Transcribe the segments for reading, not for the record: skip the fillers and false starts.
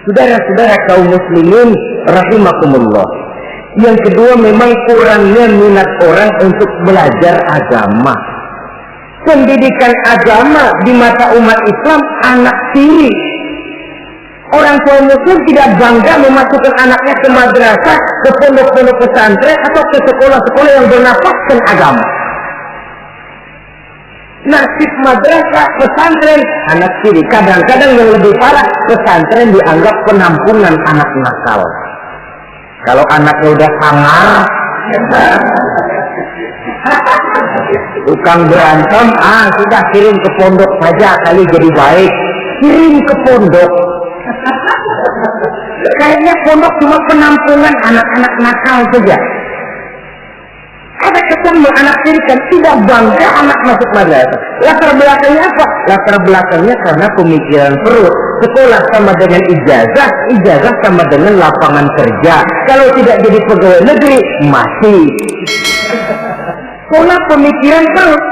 Saudara-saudara kaum muslimin rahimakumullah. Yang kedua, memang kurangnya minat orang untuk belajar agama. Pendidikan agama di mata umat Islam anak tiri. Orang tua muslim tidak bangga memasukkan anaknya ke madrasah, ke pondok-pondok pesantren, atau ke sekolah-sekolah yang bernafaskan agama. Nasib madrasah, pesantren, anak tiri. Kadang-kadang yang lebih parah, pesantren dianggap penampungan anak nakal. Kalau anaknya udah sangar, tukang berantem, sudah kirim ke pondok saja kali jadi baik. Kirim ke pondok. Kayaknya pondok cuma penampungan anak-anak nakal saja. Ada kesan anak tiri kan tidak bangga anak masuk madrasah. Latar belakangnya apa? Latar belakangnya karena pemikiran perut. Sekolah sama dengan ijazah, ijazah sama dengan lapangan kerja. Kalau tidak jadi pegawai negeri, mati. Sekolah pemikiran perut.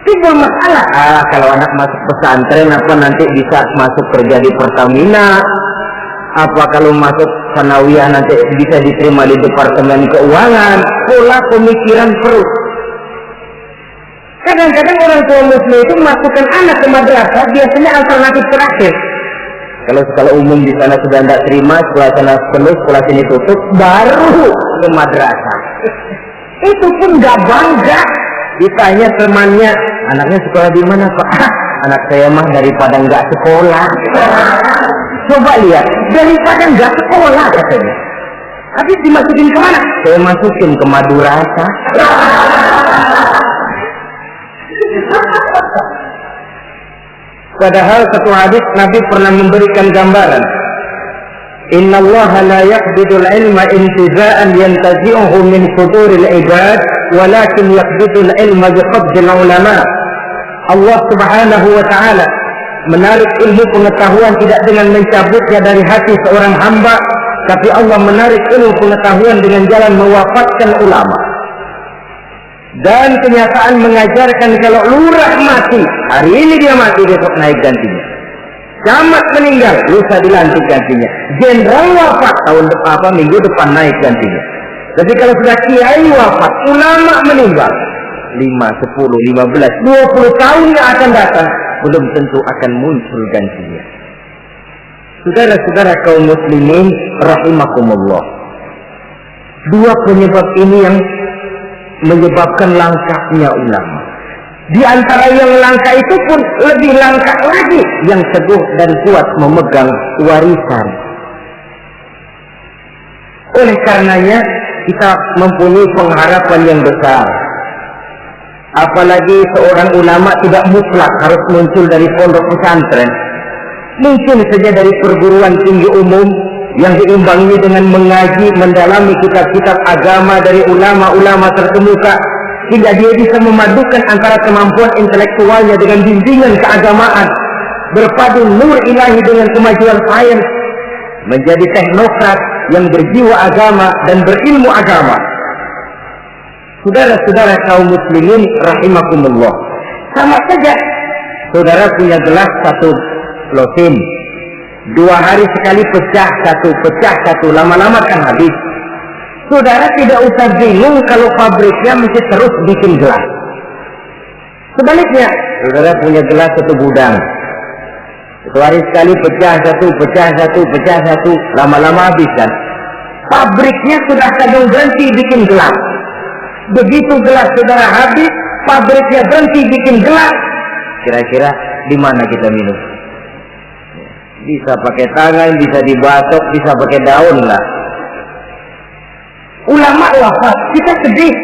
Timbul masalah. Kalau anak masuk pesantren, apa nanti bisa masuk kerja di Pertamina? Apa kalau masuk sanawiyah nanti bisa diterima di Departemen Keuangan? Pola pemikiran perut. Kadang-kadang orang tua muslim itu masukkan anak ke madrasah biasanya alternatif terakhir. Kalau sekolah umum di sana sudah tidak terima, sekolah sana penuh, sekolah sini tutup, baru ke madrasah. Itu pun nggak bangga. Ditanya temannya, anaknya sekolah di mana Pak? Anak saya mah daripada nggak sekolah. Coba lihat, daripada nggak sekolah katanya. Habis dimasukin kemana? Saya masukin ke Madrasah. Padahal satu hadis Nabi pernah memberikan gambaran. Inna Allah la yaqbidul ilma intiza'an yantazi'uhu min suduril ibad, walakin yaqbidul ilma biqabdil ulama. Allah subhanahu wa ta'ala menarik ilmu pengetahuan tidak dengan mencabutnya dari hati seorang hamba, tapi Allah menarik ilmu pengetahuan dengan jalan mewafatkan ulama. Dan kenyataan mengajarkan kalau lurah mati, hari ini dia mati, besok naik gantinya. Camat meninggal, lusa dilantik gantinya. Jenderal wafat, minggu depan naik gantinya. Tapi kalau sudah kiai wafat, ulama meninggal, 5, 10, 15, 20 tahun yang akan datang, belum tentu akan muncul gantinya. Saudara-saudara kaum muslimin rahimakumullah. Dua penyebab ini yang menyebabkan langkahnya ulama. Di antara yang langka itu pun lebih langka lagi yang teguh dan kuat memegang warisan. Oleh karenanya kita mempunyai pengharapan yang besar. Apalagi seorang ulama tidak mutlak harus muncul dari pondok pesantren. Mungkin saja dari perguruan tinggi umum yang diimbangi dengan mengaji, mendalami kitab-kitab agama dari ulama-ulama terkemuka, hingga dia bisa memadukan antara kemampuan intelektualnya dengan bimbingan keagamaan, berpadu nur ilahi dengan kemajuan sains, menjadi teknokrat yang berjiwa agama dan berilmu agama. Saudara-saudara kaum muslimin rahimakumullah, sama saja saudara punya gelas satu losin, 2 hari sekali pecah satu, lama-lama kan habis. Saudara tidak usah bingung kalau pabriknya mesti terus bikin gelas. Sebaliknya, saudara punya gelas satu gudang, 1 hari sekali pecah satu, lama-lama habis kan. Pabriknya sudah kadang berhenti bikin gelas. Begitu gelas saudara habis, pabriknya berhenti bikin gelas. Kira-kira di mana kita minum? Bisa pakai tangan, bisa dibatok, bisa pakai daun lah. Ulama wafat, kita sedih,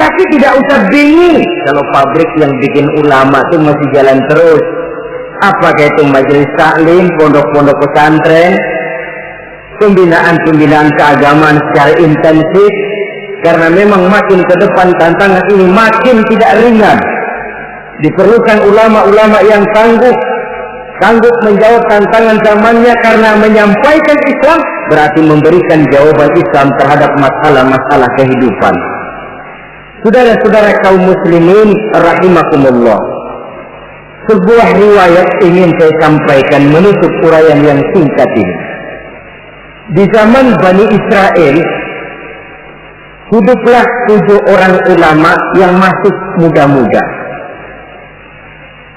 tapi tidak usah bingung kalau pabrik yang bikin ulama itu masih jalan terus. Apakah itu majelis taklim, pondok-pondok pesantren, pembinaan keagamaan secara intensif, karena memang makin ke depan tantangan ini makin tidak ringan. Diperlukan ulama-ulama yang tangguh menjawab tantangan zamannya, karena menyampaikan Islam berarti memberikan jawaban Islam terhadap masalah-masalah kehidupan. Saudara-saudara kaum muslimin rahimakumullah. Sebuah riwayat ingin saya sampaikan menutup uraian yang singkat ini. Di zaman Bani Israel, hiduplah 7 orang ulama yang masih muda-muda.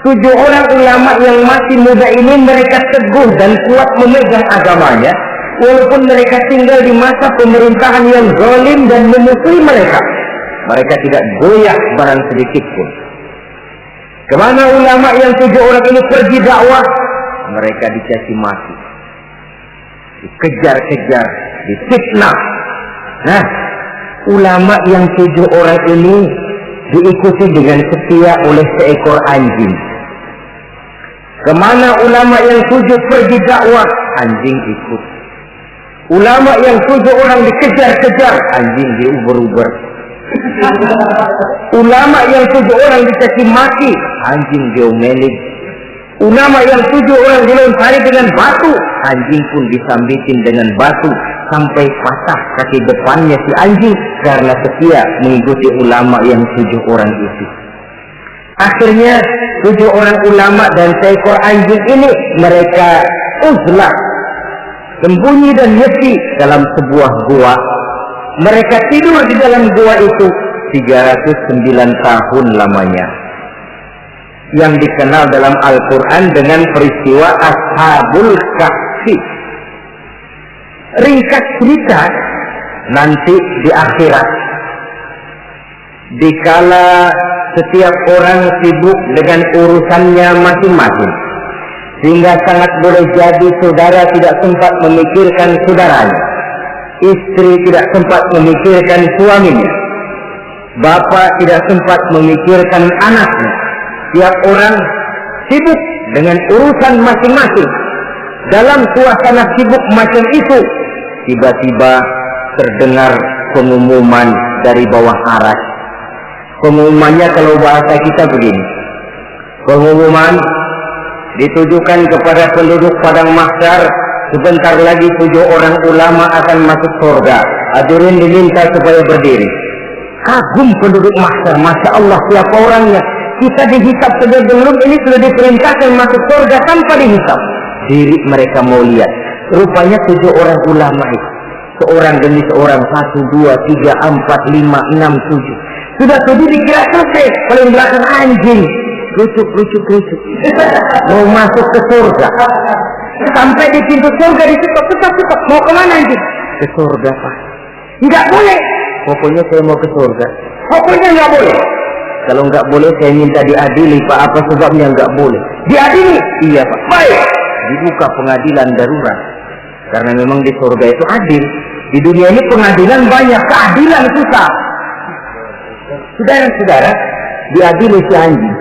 7 orang ulama yang masih muda ini mereka teguh dan kuat memegang agamanya, walaupun mereka tinggal di masa pemerintahan yang zalim dan memusuhi mereka. Mereka tidak goyah barang sedikit pun. Kemana ulama yang 7 orang ini pergi dakwah, mereka dicaci maki, dikejar-kejar, difitnah. Nah, ulama yang 7 orang ini diikuti dengan setia oleh seekor anjing. Kemana ulama yang 7 pergi dakwah, anjing ikut. Ulama yang 7 orang dikejar-kejar, anjing diuber-uber. Ulama yang 7 orang dicaci maki, anjing diomelin. Ulama yang 7 orang dilempari dengan batu, anjing pun disambitin dengan batu sampai patah kaki depannya si anjing karena setia mengikuti ulama yang 7 orang itu. Akhirnya 7 orang ulama dan seekor anjing ini mereka uzlah, sembunyi dan nyepi dalam sebuah gua. Mereka tidur di dalam gua itu 309 tahun lamanya, yang dikenal dalam Al-Quran dengan peristiwa Ashabul Kahfi. Ringkas cerita, nanti di akhirat, dikala setiap orang sibuk dengan urusannya masing-masing, sehingga sangat boleh jadi saudara tidak sempat memikirkan saudaranya, istri tidak sempat memikirkan suaminya, bapak tidak sempat memikirkan anaknya. Tiap orang sibuk dengan urusan masing-masing. Dalam suasana sibuk macam itu, tiba-tiba terdengar pengumuman dari bawah aras. Pengumumannya kalau bahasa kita begini. Pengumuman ditujukan kepada penduduk padang mahsyar, sebentar lagi 7 orang ulama akan masuk surga. Hadirin diminta supaya berdiri. Kagum penduduk mahsyar, Masya Allah, siapa orangnya? Kita dihisap saja belum, ini sudah diperintahkan masuk surga tanpa dihisap. Diri mereka mau lihat. Rupanya 7 orang ulama itu, seorang demi seorang, 1, 2, 3, 4, 5, 6, 7. Sudah 7 dikira selesai. Paling belakang anjing, rucuk. Mau masuk ke surga. Sampai di pintu surga ditutup. Mau kemana anjing? Ke surga, Pak. Enggak boleh. Pokoknya saya mau ke surga. Pokoknya enggak boleh. Kalau enggak boleh saya minta diadili, Pak. Apa sebabnya enggak boleh? Diadili? Iya, Pak. Baik. Dibuka pengadilan darurat. Karena memang di surga itu adil. Di dunia ini pengadilan banyak, keadilan susah. Saudara-saudara, diadili si anjing.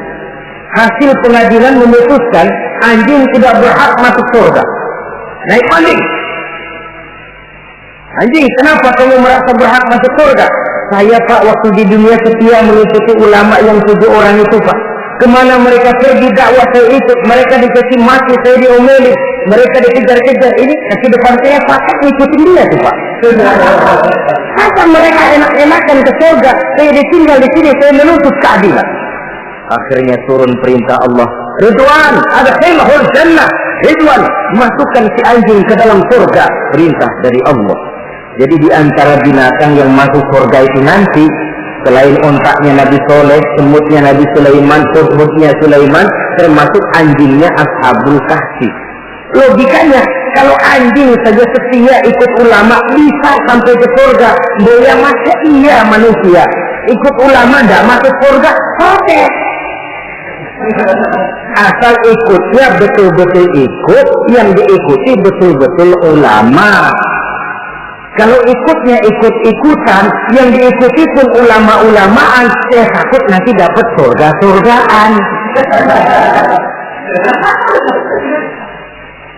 Hasil pengadilan memutuskan anjing tidak berhak masuk surga. Naik banding. Anjing, kenapa kamu merasa berhak masuk surga? Saya, Pak, waktu di dunia setia mengikuti ulama yang 7 orang itu, Pak. Kemana mereka pergi dakwah saya ikut. Mereka dicaci maki, saya diomeli. Mereka dikejar-kejar. Ini kaki depan saya pakai ngikutin dia tuh, Pak. Masa mereka enak-enakan ke surga, saya ditinggal di sini, saya menuntut keadilan. Akhirnya turun perintah Allah. Ridwan, adkhilhul jannah. Ridwan, masukkan si anjing ke dalam surga. Perintah dari Allah. Jadi di antara binatang yang masuk surga itu nanti, selain ontaknya Nabi Soleh, semutnya Nabi Sulaiman, hudhudnya Sulaiman, termasuk anjingnya Ashabul Kahfi. Logikanya, kalau anjing saja setia ikut ulama bisa sampai ke surga, boleh masa iya manusia ikut ulama tidak masuk surga? Oke. Asal ikutnya betul-betul ikut, yang diikuti betul-betul ulama. Kalau ikutnya ikut-ikutan, yang diikuti pun ulama-ulamaan, saya takut nanti dapat surga-surgaan.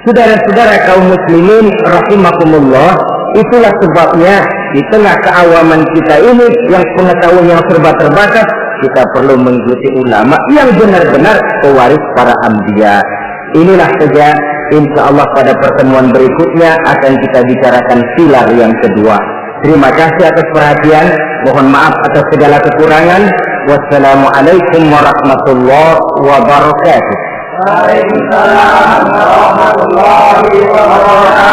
Saudara-saudara kaum muslimin rahimakumullah, itulah sebabnya di tengah keawaman kita ini yang pengetahuan yang serba terbatas, kita perlu mengikuti ulama yang benar-benar pewaris para anbiya. Inilah saja, insya Allah pada pertemuan berikutnya akan kita bicarakan pilar yang kedua. Terima kasih atas perhatian. Mohon maaf atas segala kekurangan. Wassalamualaikum warahmatullahi wabarakatuh. Waalaikumsalam warahmatullahi wabarakatuh.